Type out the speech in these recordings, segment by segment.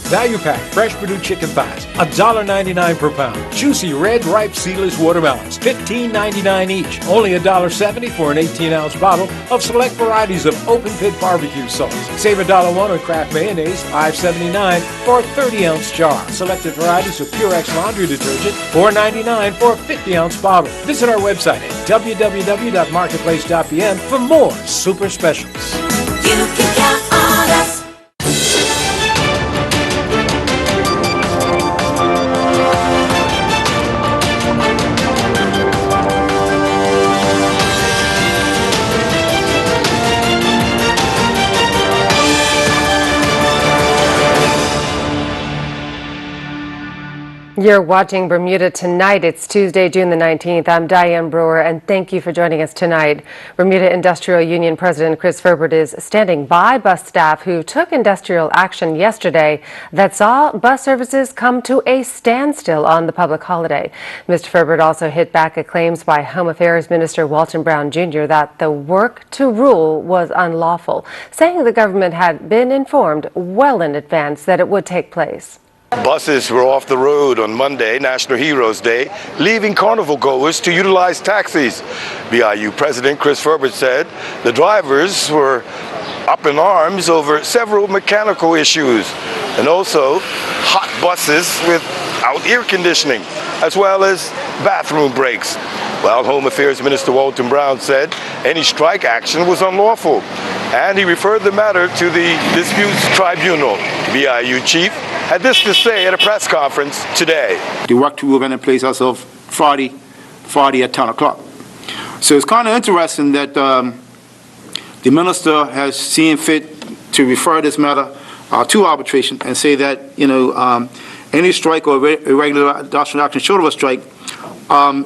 Value pack fresh Purdue chicken thighs, $1.99 per pound. Juicy red ripe seedless watermelons, $15.99 each. Only $1.70 for an 18-ounce bottle of select varieties of open pit barbecue sauce. Save $1.01 on Kraft mayonnaise, $5.79 for a 30-ounce jar. Selected varieties of Purex laundry detergent, $4.99 for a 50-ounce bottle. Visit our website at www.marketplace.pm for more super specials. You can count on us. You're watching Bermuda Tonight. It's Tuesday, June the 19th. I'm Diane Brewer, and thank you for joining us tonight. Bermuda Industrial Union President Chris Ferbert is standing by bus staff who took industrial action yesterday that saw bus services come to a standstill on the public holiday. Mr. Ferbert also hit back at claims by Home Affairs Minister Walton Brown Jr. that the work to rule was unlawful, saying the government had been informed well in advance that it would take place. Buses were off the road on Monday, National Heroes Day, leaving carnival goers to utilize taxis. BIU President Chris Ferbert said the drivers were up in arms over several mechanical issues and also hot buses without air conditioning, as well as bathroom breaks. While Home Affairs Minister Walton Brown said any strike action was unlawful, and he referred the matter to the Disputes Tribunal. BIU chief had this to say at a press conference today. The work to rule went in place as of Friday at 10 o'clock. So it's kind of interesting that the minister has seen fit to refer this matter to arbitration and say that, any strike or irregular industrial action short of a strike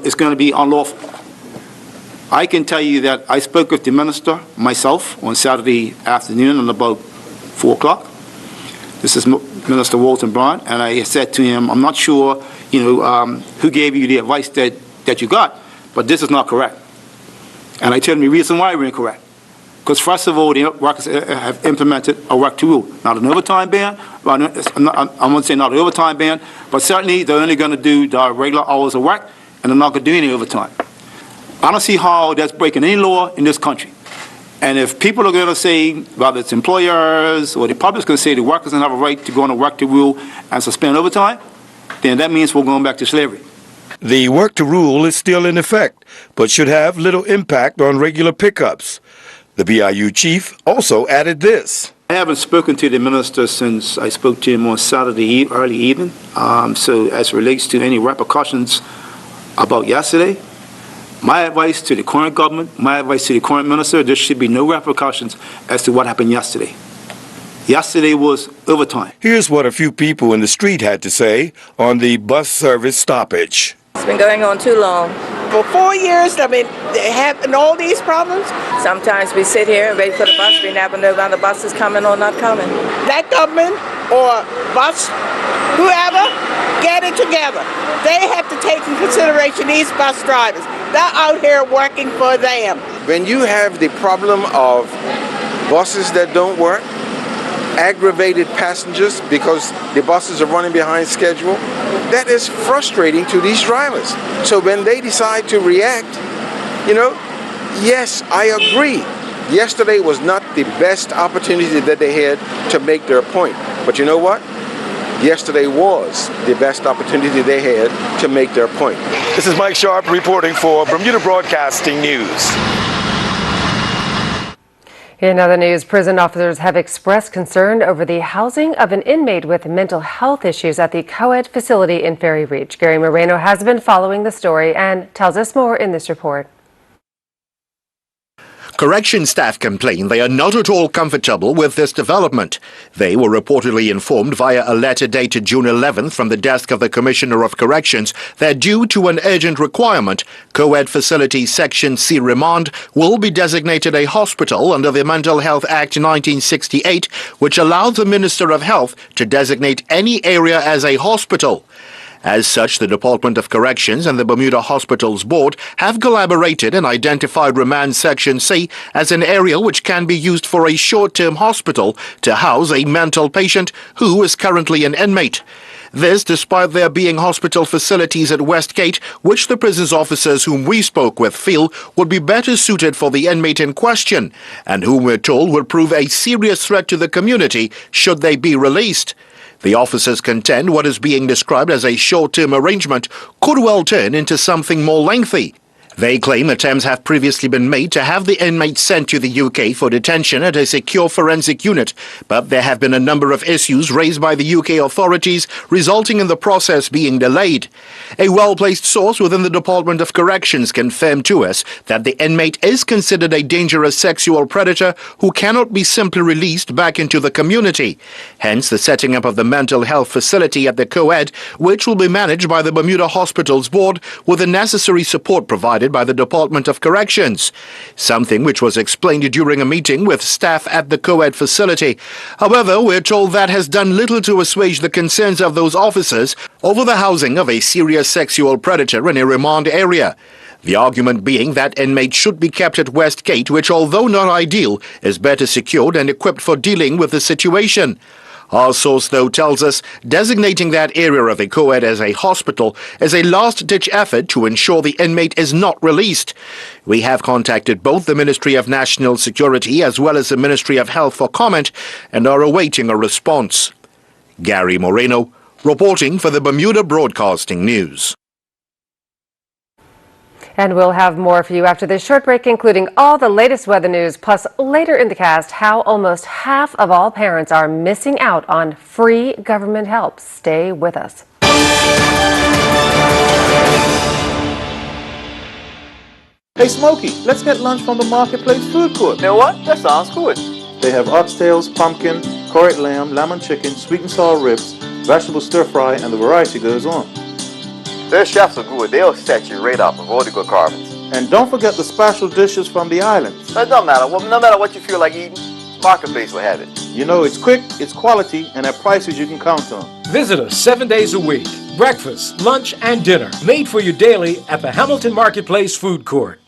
is going to be unlawful. I can tell you that I spoke with the minister myself on Saturday afternoon at about 4 o'clock. This is Minister Walton Brown, and I said to him, I'm not sure, who gave you the advice that you got, but this is not correct. And I told him the reason why we're incorrect. Because first of all, the workers have implemented a work to rule. Not an overtime ban, I won't say not an overtime ban, but certainly they're only going to do the regular hours of work, and they're not going to do any overtime. I don't see how that's breaking any law in this country. And if people are going to say, whether it's employers or the public's going to say the workers don't have a right to go on a work to rule and suspend overtime, then that means we're going back to slavery. The work to rule is still in effect, but should have little impact on regular pickups. The BIU chief also added this. I haven't spoken to the minister since I spoke to him on Saturday early evening. So as it relates to any repercussions about yesterday, my advice to the current government, my advice to the current minister, there should be no repercussions as to what happened yesterday. Yesterday was overtime. Here's what a few people in the street had to say on the bus service stoppage. It's been going on too long. For 4 years, they have all these problems. Sometimes we sit here and wait for the bus. We never know whether the bus is coming or not coming. That government or bus, whoever, get it together. They have to take in consideration these bus drivers. They're out here working for them. When you have the problem of buses that don't work, aggravated passengers because the buses are running behind schedule, that is frustrating to these drivers. So when they decide to react, yes, I agree. Yesterday was not the best opportunity that they had to make their point. But you know what? Yesterday was the best opportunity they had to make their point. This is Mike Sharp reporting for Bermuda Broadcasting News. In other news, prison officers have expressed concern over the housing of an inmate with mental health issues at the co-ed facility in Ferry Reach. Gary Moreno has been following the story and tells us more in this report. Correction staff complain they are not at all comfortable with this development. They were reportedly informed via a letter dated June 11th from the desk of the Commissioner of Corrections that due to an urgent requirement, co-ed facility Section C Remand will be designated a hospital under the Mental Health Act 1968, which allows the Minister of Health to designate any area as a hospital. As such, the Department of Corrections and the Bermuda Hospitals Board have collaborated and identified Remand Section C as an area which can be used for a short-term hospital to house a mental patient who is currently an inmate. This despite there being hospital facilities at Westgate, which the prison's officers whom we spoke with feel would be better suited for the inmate in question, and whom we're told would prove a serious threat to the community should they be released. The officers contend what is being described as a short-term arrangement could well turn into something more lengthy. They claim attempts have previously been made to have the inmates sent to the UK for detention at a secure forensic unit, but there have been a number of issues raised by the UK authorities, resulting in the process being delayed. A well-placed source within the Department of Corrections confirmed to us that the inmate is considered a dangerous sexual predator who cannot be simply released back into the community. Hence the setting up of the mental health facility at the co-ed, which will be managed by the Bermuda Hospitals Board with the necessary support provided by the Department of Corrections, something which was explained during a meeting with staff at the co-ed facility. However, we're told that has done little to assuage the concerns of those officers over the housing of a serious sexual predator in a remand area. The argument being that inmates should be kept at Westgate, which, although not ideal, is better secured and equipped for dealing with the situation. Our source, though, tells us designating that area of the co-ed as a hospital is a last-ditch effort to ensure the inmate is not released. We have contacted both the Ministry of National Security as well as the Ministry of Health for comment and are awaiting a response. Gary Moreno, reporting for the Bermuda Broadcasting News. And we'll have more for you after this short break, including all the latest weather news, plus later in the cast, how almost half of all parents are missing out on free government help. Stay with us. Hey Smokey, let's get lunch from the Marketplace Food Court. You know what? That sounds good. They have oxtails, pumpkin, curried lamb, lemon chicken, sweet and sour ribs, vegetable stir fry, and the variety goes on. Their chefs are good. They'll set you right up with all the good carvings. And don't forget the special dishes from the islands. It doesn't matter. No matter what you feel like eating, Marketplace will have it. You know, it's quick, it's quality, and at prices you can count on. Visit us 7 days a week. Breakfast, lunch, and dinner. Made for you daily at the Hamilton Marketplace Food Court.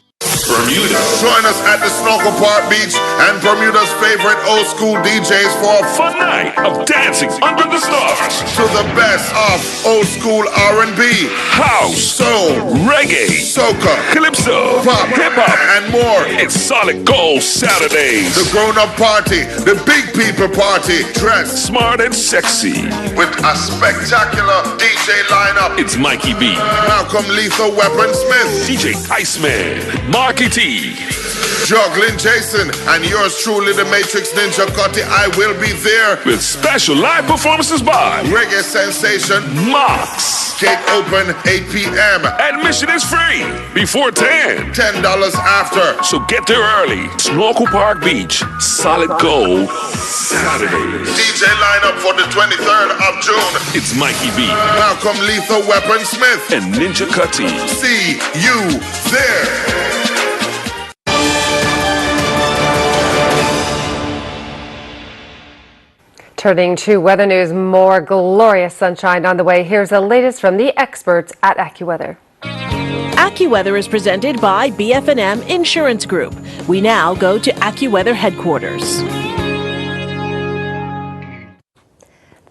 Bermuda. Join us at the Snorkel Park Beach and Bermuda's favorite old school DJs for a fun night of dancing under the stars to the best of old school R&B, house, soul, reggae, soca, calypso, pop, hip-hop, and more. It's Solid Gold Saturdays. The grown-up party, the big people party, dressed smart and sexy with a spectacular DJ lineup. It's Mikey B, Malcolm Lethal Weapon Smith, DJ Iceman, Marky T, Juggling Jason, and yours truly, the Matrix Ninja Cutty. I will be there with special live performances by reggae sensation Mox. Gate open 8 p.m. Admission is free before 10. $10 after. So get there early. Snorkel Park Beach, Solid Gold Saturdays. DJ lineup for the 23rd of June. It's Mikey B, Malcolm Lethal Weapon Smith, and Ninja Cutty. See you there. Turning to weather news, more glorious sunshine on the way. Here's the latest from the experts at AccuWeather. AccuWeather is presented by BF&M Insurance Group. We now go to AccuWeather headquarters.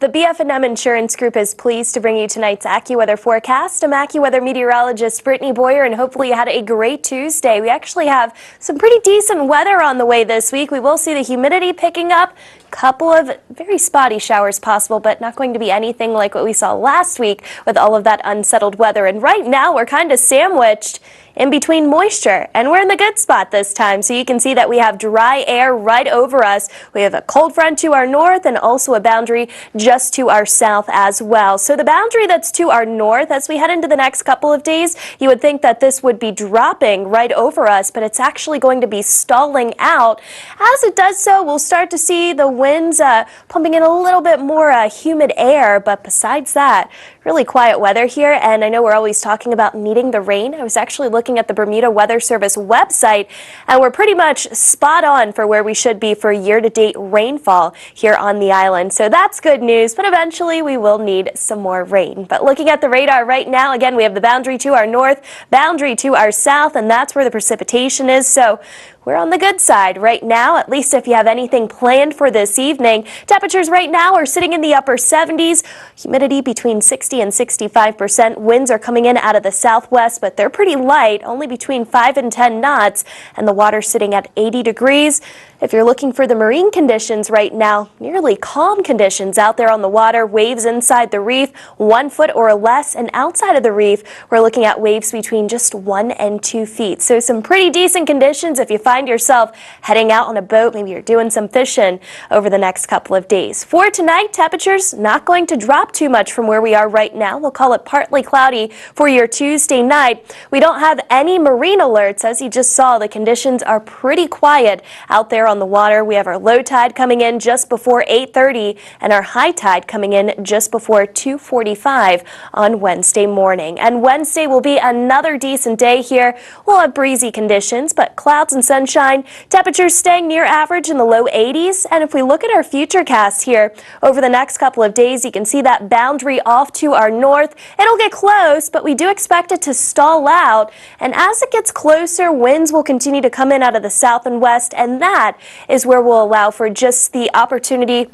The BF&M Insurance Group is pleased to bring you tonight's AccuWeather forecast. I'm AccuWeather meteorologist Brittany Boyer, and hopefully you had a great Tuesday. We actually have some pretty decent weather on the way this week. We will see the humidity picking up, couple of very spotty showers possible, but not going to be anything like what we saw last week with all of that unsettled weather. And right now we're kind of sandwiched in between moisture, and we're in the good spot this time. So you can see that we have dry air right over us. We have a cold front to our north and also a boundary just to our south as well. So the boundary that's to our north, as we head into the next couple of days, you would think that this would be dropping right over us, but it's actually going to be stalling out. As it does so, we'll start to see the winds pumping in a little bit more humid air, but besides that, really quiet weather here. And I know we're always talking about needing the rain. I was actually looking looking at the Bermuda Weather Service website, and we're pretty much spot on for where we should be for year-to-date rainfall here on the island. So that's good news, but eventually we will need some more rain. But looking at the radar right now, again, we have the boundary to our north, boundary to our south, and that's where the precipitation is. So we're on the good side right now, at least if you have anything planned for this evening. Temperatures right now are sitting in the upper 70s, humidity between 60 and 65%. Winds are coming in out of the southwest, but they're pretty light, only between 5 and 10 knots, and the water sitting at 80 degrees. If you're looking for the marine conditions right now, nearly calm conditions out there on the water, waves inside the reef 1 foot or less, and outside of the reef, we're looking at waves between just 1 and 2 feet. So some pretty decent conditions if you find yourself heading out on a boat, maybe you're doing some fishing over the next couple of days. For tonight, temperatures not going to drop too much from where we are right now. We'll call it partly cloudy for your Tuesday night. We don't have any marine alerts. As you just saw, the conditions are pretty quiet out there on the water. We have our low tide coming in just before 8:30 and our high tide coming in just before 2:45 on Wednesday morning. And Wednesday will be another decent day here. We'll have breezy conditions, but clouds and sunshine. Temperatures staying near average in the low 80s. And if we look at our future cast here over the next couple of days, you can see that boundary off to our north. It'll get close, but we do expect it to stall out. And as it gets closer, winds will continue to come in out of the south and west, and that is where we'll allow for just the opportunity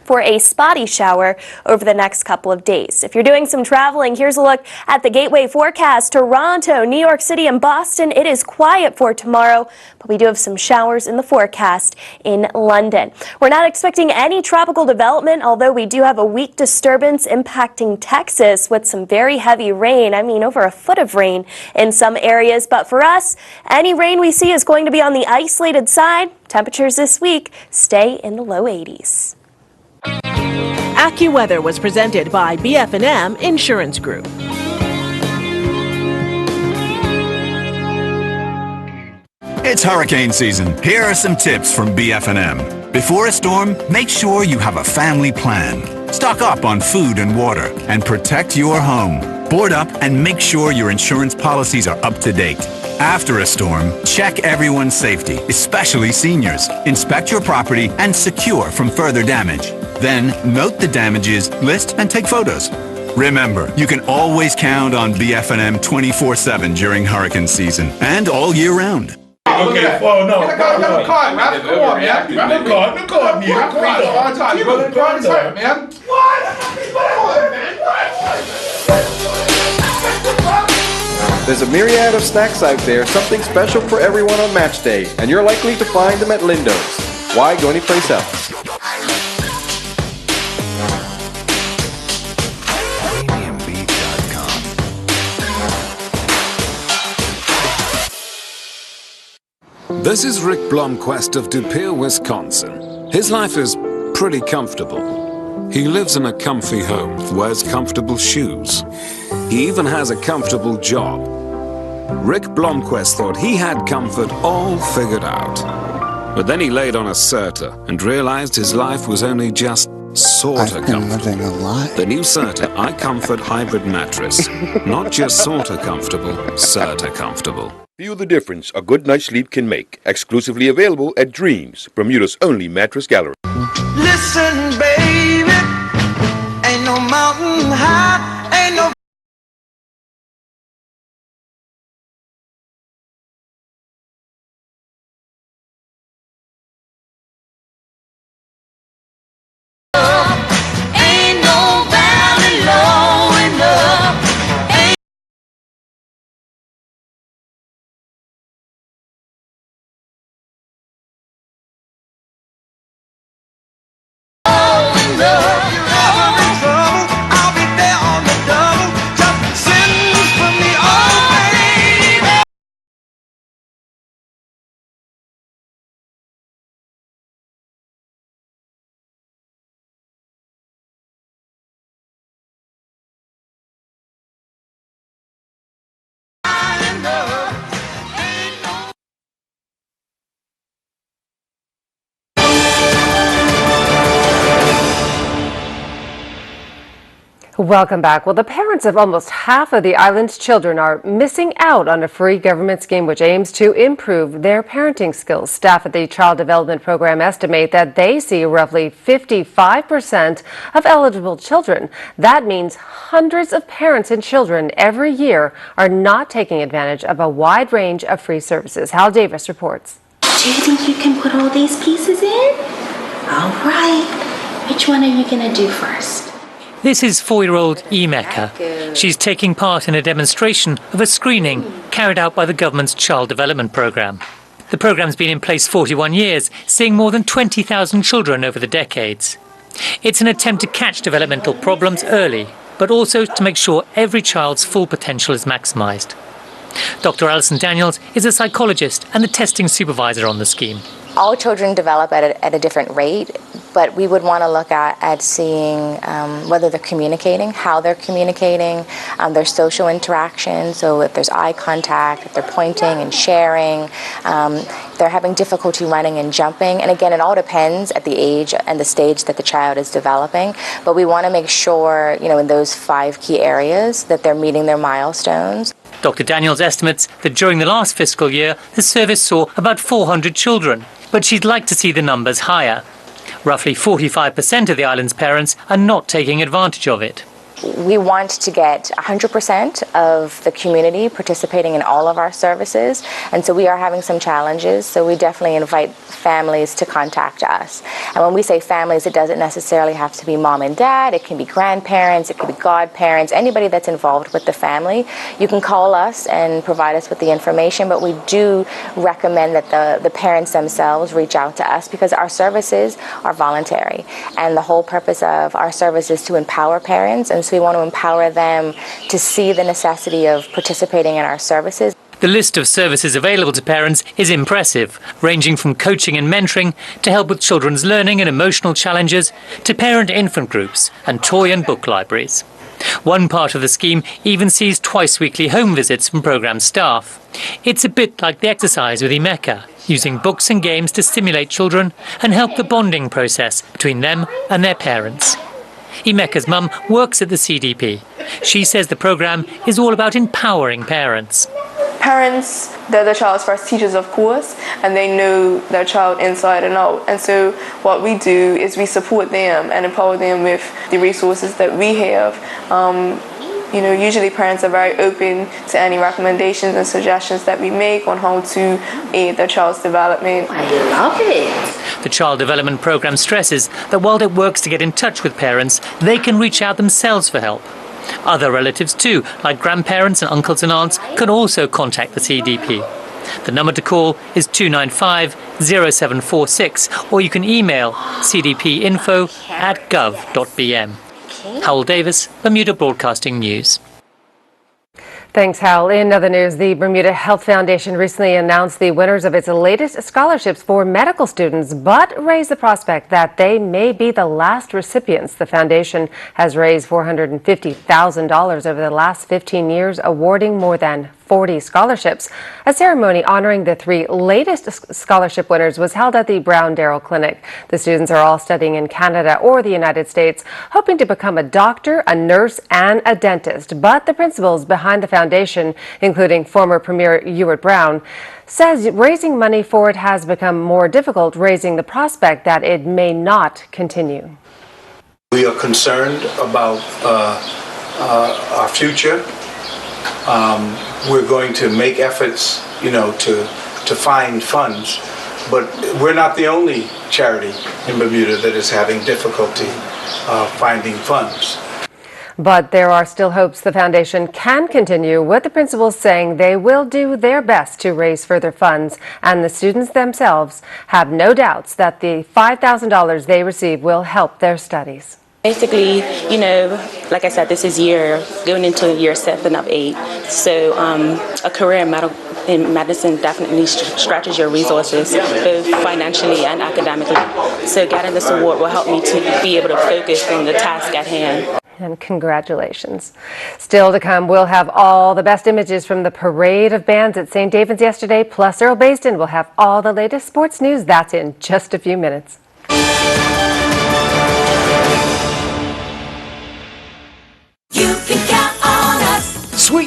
for a spotty shower over the next couple of days. If you're doing some traveling, here's a look at the gateway forecast. Toronto, New York City, and Boston, it is quiet for tomorrow, but we do have some showers in the forecast in London. We're not expecting any tropical development, although we do have a weak disturbance impacting Texas with some very heavy rain. I mean, over a foot of rain in some areas. But for us, any rain we see is going to be on the isolated side. Temperatures this week stay in the low 80s. AccuWeather was presented by BF&M Insurance Group. It's hurricane season. Here are some tips from BF&M. Before a storm, make sure you have a family plan. Stock up on food and water and protect your home. Board up and make sure your insurance policies are up to date. After a storm, check everyone's safety, especially seniors. Inspect your property and secure from further damage. Then, note the damages, list, and take photos. Remember, you can always count on BF&M 24/7 during hurricane season and all year round. Okay, well, no. Get a card, man. Come on, man. No card, man. The card is hurt, man. There's a myriad of snacks out there, something special for everyone on match day, and you're likely to find them at Lindo's. Why go anyplace else? This is Rick Blomquist of De Pere, Wisconsin. His life is pretty comfortable. He lives in a comfy home, wears comfortable shoes. He even has a comfortable job. Rick Blomquist thought he had comfort all figured out. But then he laid on a Certa and realized his life was only just sorta comfortable. The new Certa iComfort Hybrid Mattress. Not just sorta comfortable, Certa comfortable. Feel the difference a good night's sleep can make. Exclusively available at Dreams, Bermuda's only mattress gallery. Listen, baby, ain't no mountain high, ain't no Welcome back. Well, the parents of almost half of the island's children are missing out on a free government scheme which aims to improve their parenting skills. Staff at the Child Development Program estimate that they see roughly 55% of eligible children. That means hundreds of parents and children every year are not taking advantage of a wide range of free services. Hal Davis reports. Do you think you can put all these pieces in? All right. Which one are you going to do first? This is 4-year-old Emeka. She's taking part in a demonstration of a screening carried out by the government's Child Development Programme. The programme's been in place 41 years, seeing more than 20,000 children over the decades. It's an attempt to catch developmental problems early, but also to make sure every child's full potential is maximised. Dr. Alison Daniels is a psychologist and the testing supervisor on the scheme. All children develop at a different rate, but we would want to look at seeing whether they're communicating, how they're communicating, their social interaction, so if there's eye contact, if they're pointing and sharing, if they're having difficulty running and jumping. And again, it all depends at the age and the stage that the child is developing, but we want to make sure, in those 5 key areas that they're meeting their milestones. Dr. Daniels estimates that during the last fiscal year, the service saw about 400 children, but she'd like to see the numbers higher. Roughly 45% of the island's parents are not taking advantage of it. We want to get 100% of the community participating in all of our services, and so we are having some challenges, so we definitely invite families to contact us. And when we say families, it doesn't necessarily have to be mom and dad, it can be grandparents, it could be godparents, anybody that's involved with the family. You can call us and provide us with the information, but we do recommend that the parents themselves reach out to us because our services are voluntary, and the whole purpose of our service is to empower parents, and so we want to empower them to see the necessity of participating in our services. The list of services available to parents is impressive, ranging from coaching and mentoring to help with children's learning and emotional challenges to parent-infant groups and toy and book libraries. One part of the scheme even sees twice-weekly home visits from programme staff. It's a bit like the exercise with Emeka, using books and games to stimulate children and help the bonding process between them and their parents. Emeka's mum works at the CDP. She says the programme is all about empowering parents. Parents, they're the child's first teachers, of course, and they know their child inside and out. And so what we do is we support them and empower them with the resources that we have. Usually parents are very open to any recommendations and suggestions that we make on how to aid their child's development. I love it. The Child Development Programme stresses that while it works to get in touch with parents, they can reach out themselves for help. Other relatives too, like grandparents and uncles and aunts, can also contact the CDP. The number to call is 295-0746, or you can email cdpinfo@gov.bm. Howell Davis, Bermuda Broadcasting News. Thanks, Hal. In other news, the Bermuda Health Foundation recently announced the winners of its latest scholarships for medical students, but raised the prospect that they may be the last recipients. The foundation has raised $450,000 over the last 15 years, awarding more than 40 scholarships. A ceremony honoring the 3 latest scholarship winners was held at the Brown Darrell Clinic. The students are all studying in Canada or the United States, hoping to become a doctor, a nurse, and a dentist. But the principals behind the foundation, including former Premier Ewart Brown, says raising money for it has become more difficult, raising the prospect that it may not continue. We are concerned about our future. We're going to make efforts, to find funds, but we're not the only charity in Bermuda that is having difficulty finding funds. But there are still hopes the foundation can continue, with the principals saying they will do their best to raise further funds, and the students themselves have no doubts that the $5,000 they receive will help their studies. Basically, like I said, this is going into year 7 of 8. So a career in medicine definitely stretches your resources, both financially and academically. So getting this award will help me to be able to focus on the task at hand. And congratulations. Still to come, we'll have all the best images from the parade of bands at St. David's yesterday, plus Earl Basden will have all the latest sports news. That's in just a few minutes.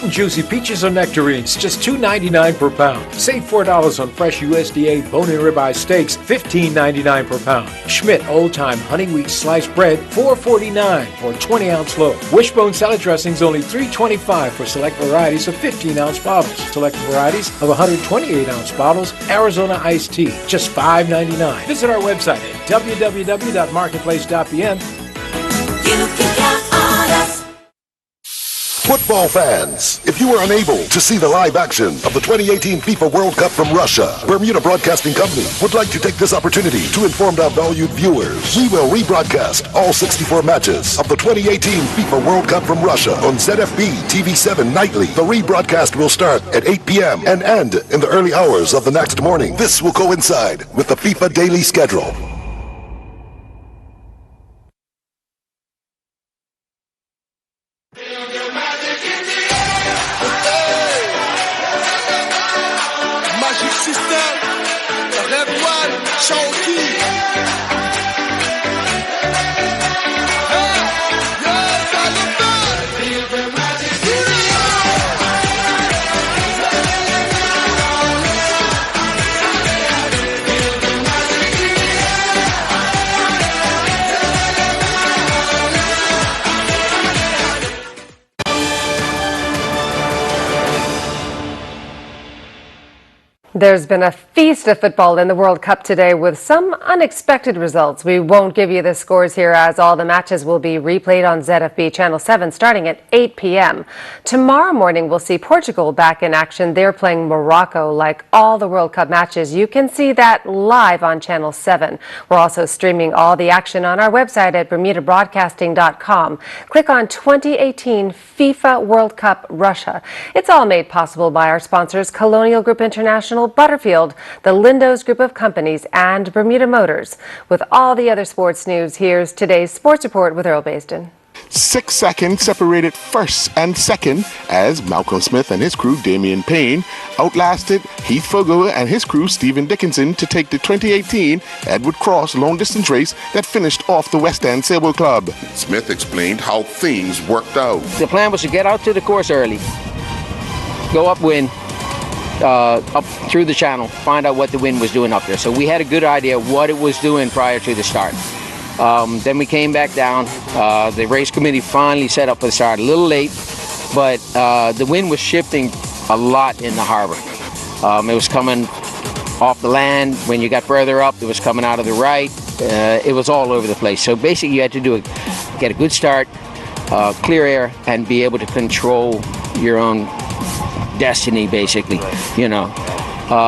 and juicy peaches or nectarines, just $2.99 per pound. Save $4 on fresh USDA bone-in ribeye steaks, $15.99 per pound. Schmidt Old Time Honey Wheat Sliced Bread, $4.49 for a 20-ounce loaf. Wishbone salad dressings, only $3.25 for select varieties of 15-ounce bottles. Select varieties of 128-ounce bottles. Arizona iced tea, just $5.99. Visit our website at www.marketplace.pm. You can count on us. Football fans, if you were unable to see the live action of the 2018 FIFA World Cup from Russia, Bermuda Broadcasting Company would like to take this opportunity to inform our valued viewers. We will rebroadcast all 64 matches of the 2018 FIFA World Cup from Russia on ZFB TV7 nightly. The rebroadcast will start at 8 p.m. and end in the early hours of the next morning. This will coincide with the FIFA daily schedule. There's been a feast of football in the World Cup today with some unexpected results. We won't give you the scores here as all the matches will be replayed on ZFB Channel 7 starting at 8 p.m. Tomorrow morning we'll see Portugal back in action. They're playing Morocco. Like all the World Cup matches, you can see that live on Channel 7. We're also streaming all the action on our website at BermudaBroadcasting.com. Click on 2018 FIFA World Cup Russia. It's all made possible by our sponsors Colonial Group International, Butterfield, the Lindos Group of Companies, and Bermuda Motors. With all the other sports news, here's today's Sports Report with Earl Basden. 6 seconds separated first and second as Malcolm Smith and his crew Damian Payne outlasted Heath Fogo and his crew Stephen Dickinson to take the 2018 Edward Cross long distance race that finished off the West End Sailboat Club. Smith explained how things worked out. The plan was to get out to the course early, go upwind, up through the channel, find out what the wind was doing up there. So we had a good idea what it was doing prior to the start. Then we came back down. The race committee finally set up for the start a little late, but the wind was shifting a lot in the harbor. It was coming off the land. When you got further up, it was coming out of the right. It was all over the place. So basically you had to get a good start, clear air, and be able to control your own destiny, basically, you know.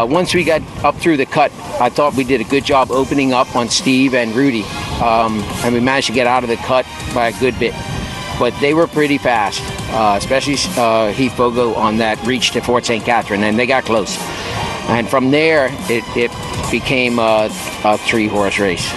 Once we got up through the cut, I thought we did a good job opening up on Steve and Rudy, and we managed to get out of the cut by a good bit. But they were pretty fast, especially Heath Fogo on that reach to Fort St. Catherine, and they got close. And from there, it became a three-horse race.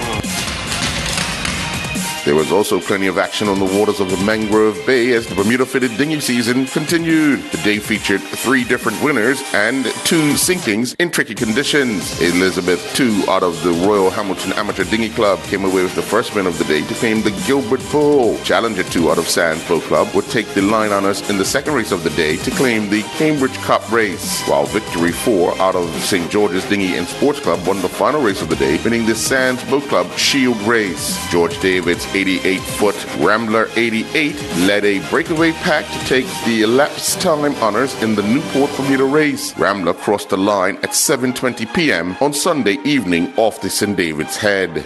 There was also plenty of action on the waters of the Mangrove Bay as the Bermuda-fitted dinghy season continued. The day featured 3 different winners and 2 sinkings in tricky conditions. Elizabeth II out of the Royal Hamilton Amateur Dinghy Club came away with the first win of the day to claim the Gilbert Pole. Challenger 2 out of Sands Boat Club would take the line honors in the second race of the day to claim the Cambridge Cup race, while Victory 4 out of St. George's Dinghy and Sports Club won the final race of the day, winning the Sands Boat Club Shield race. George David's 88-foot Rambler 88 led a breakaway pack to take the elapsed time honors in the Newport Bermuda race. Rambler crossed the line at 7:20 p.m. on Sunday evening off the St. David's Head.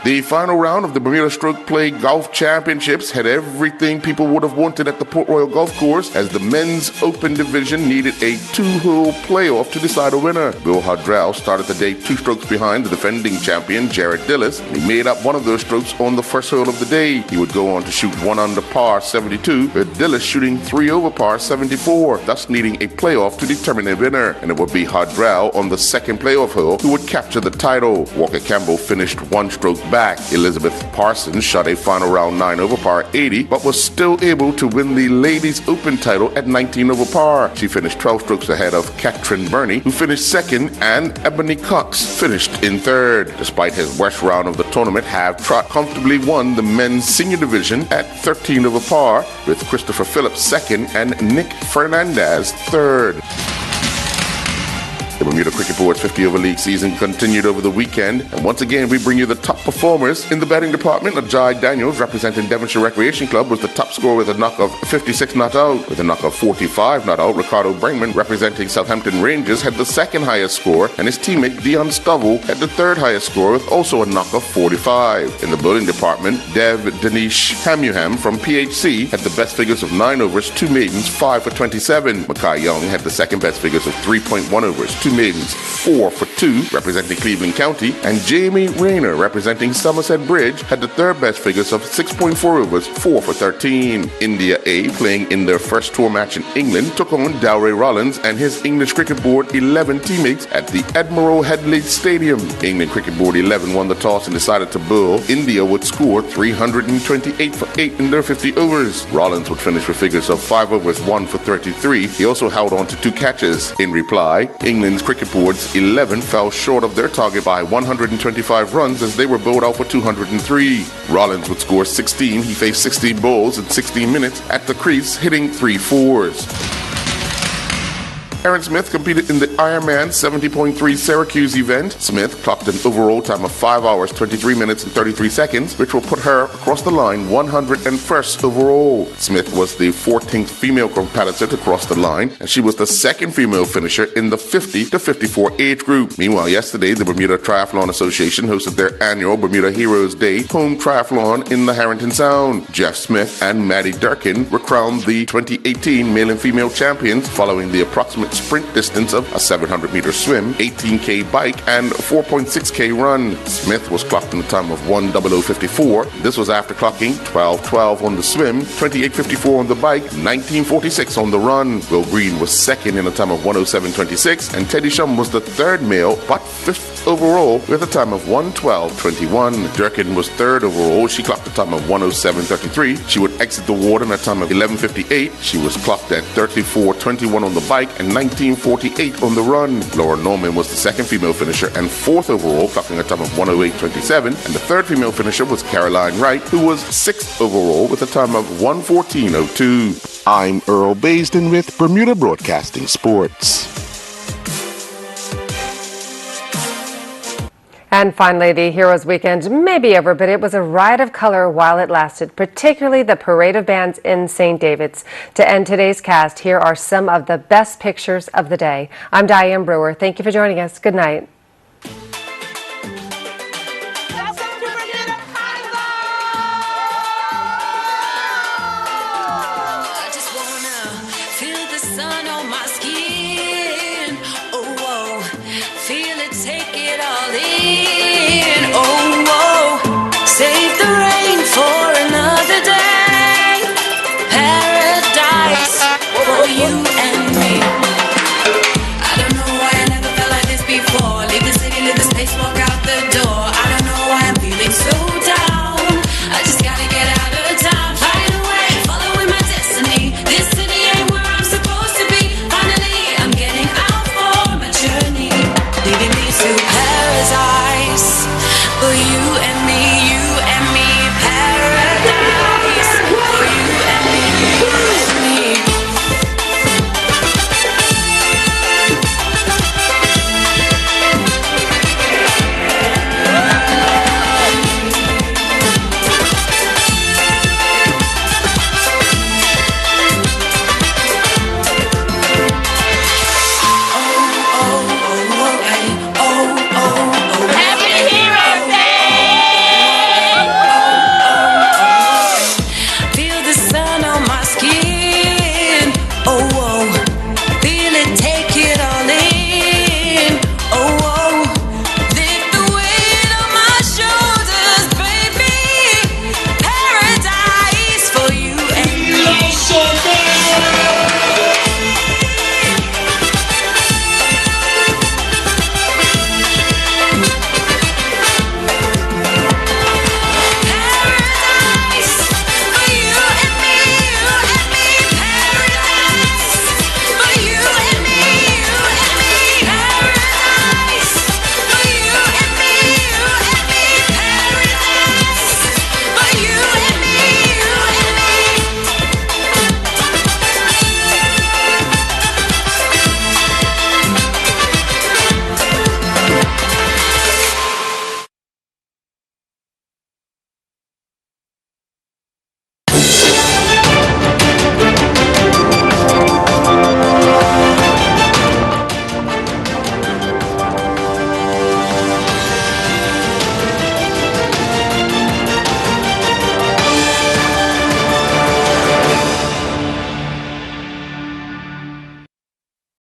The final round of the Bermuda Stroke Play Golf Championships had everything people would have wanted at the Port Royal Golf Course, as the men's open division needed a 2-hole playoff to decide a winner. Bill Hardrell started the day 2 strokes behind the defending champion Jared Dillis, and he made up one of those strokes on the first hole of the day. He would go on to shoot 1 under par 72, with Dillis shooting 3 over par 74, thus needing a playoff to determine a winner, and it would be Hardrell on the second playoff hole who would capture the title. Walker Campbell finished 1 stroke back back. Elizabeth Parsons shot a final round 9 over par 80, but was still able to win the Ladies Open title at 19 over par. She finished 12 strokes ahead of Katrin Burney, who finished second, and Ebony Cox finished in third. Despite his worst round of the tournament, Hav Trott comfortably won the men's senior division at 13 over par, with Christopher Phillips second and Nick Fernandez third. The Bermuda Cricket Board's 50-over league season continued over the weekend, and once again we bring you the top performers. In the batting department, Ajay Daniels, representing Devonshire Recreation Club, was the top scorer with a knock of 56 not out. With a knock of 45 not out, Ricardo Brinkman, representing Southampton Rangers, had the second highest score, and his teammate Dion Stovall had the third highest score with also a knock of 45. In the bowling department, Dev Dinesh Hamuham from PHC had the best figures of 9 overs, 2 maidens, 5 for 27. Mackay Young had the second best figures of 3.1 overs, 2 maidens, 4 for 2, representing Cleveland County, and Jamie Rayner, representing Somerset Bridge, had the third best figures of 6.4 overs, 4 for 13. India A, playing in their first tour match in England, took on Dowray Rollins and his English Cricket Board 11 teammates at the Admiral Headley Stadium. England Cricket Board 11 won the toss and decided to bowl. India would score 328 for 8 in their 50 overs. Rollins would finish with figures of 5 overs, 1 for 33. He also held on to 2 catches. In reply, England's Cricket Board's 11 fell short of their target by 125 runs as they were bowled out for 203. Rollins would score 16. He faced 16 balls in 16 minutes at the crease, hitting 3 fours. Aaron Smith competed in the Ironman 70.3 Syracuse event. Smith clocked an overall time of 5 hours, 23 minutes and 33 seconds, which will put her across the line 101st overall. Smith was the 14th female competitor to cross the line, and she was the second female finisher in the 50 to 54 age group. Meanwhile, yesterday, the Bermuda Triathlon Association hosted their annual Bermuda Heroes Day home triathlon in the Harrington Sound. Jeff Smith and Maddie Durkin were crowned the 2018 male and female champions following the approximate sprint distance of a 700-meter swim, 18K bike, and 4.6K run. Smith was clocked in a time of 1:00:54. This was after clocking 12:12 on the swim, 28:54 on the bike, 19:46 on the run. Will Green was second in a time of 1:07:26, and Teddy Shum was the third male, but fifth overall with a time of 1:12:21. Durkin was third overall. She clocked a time of 1:07:33. She would exit the water in a time of 11:58. She was clocked at 34:21 on the bike and 19:48 on the run. Laura Norman was the second female finisher and fourth overall, clocking a time of 1:08:27. And the third female finisher was Caroline Wright, who was sixth overall with a time of 1:14:02. I'm Earl Baisden with Bermuda Broadcasting Sports. And finally, the Heroes Weekend may be over, but it was a riot of color while it lasted, particularly the parade of bands in St. David's. To end today's cast, here are some of the best pictures of the day. I'm Diane Brewer. Thank you for joining us. Good night.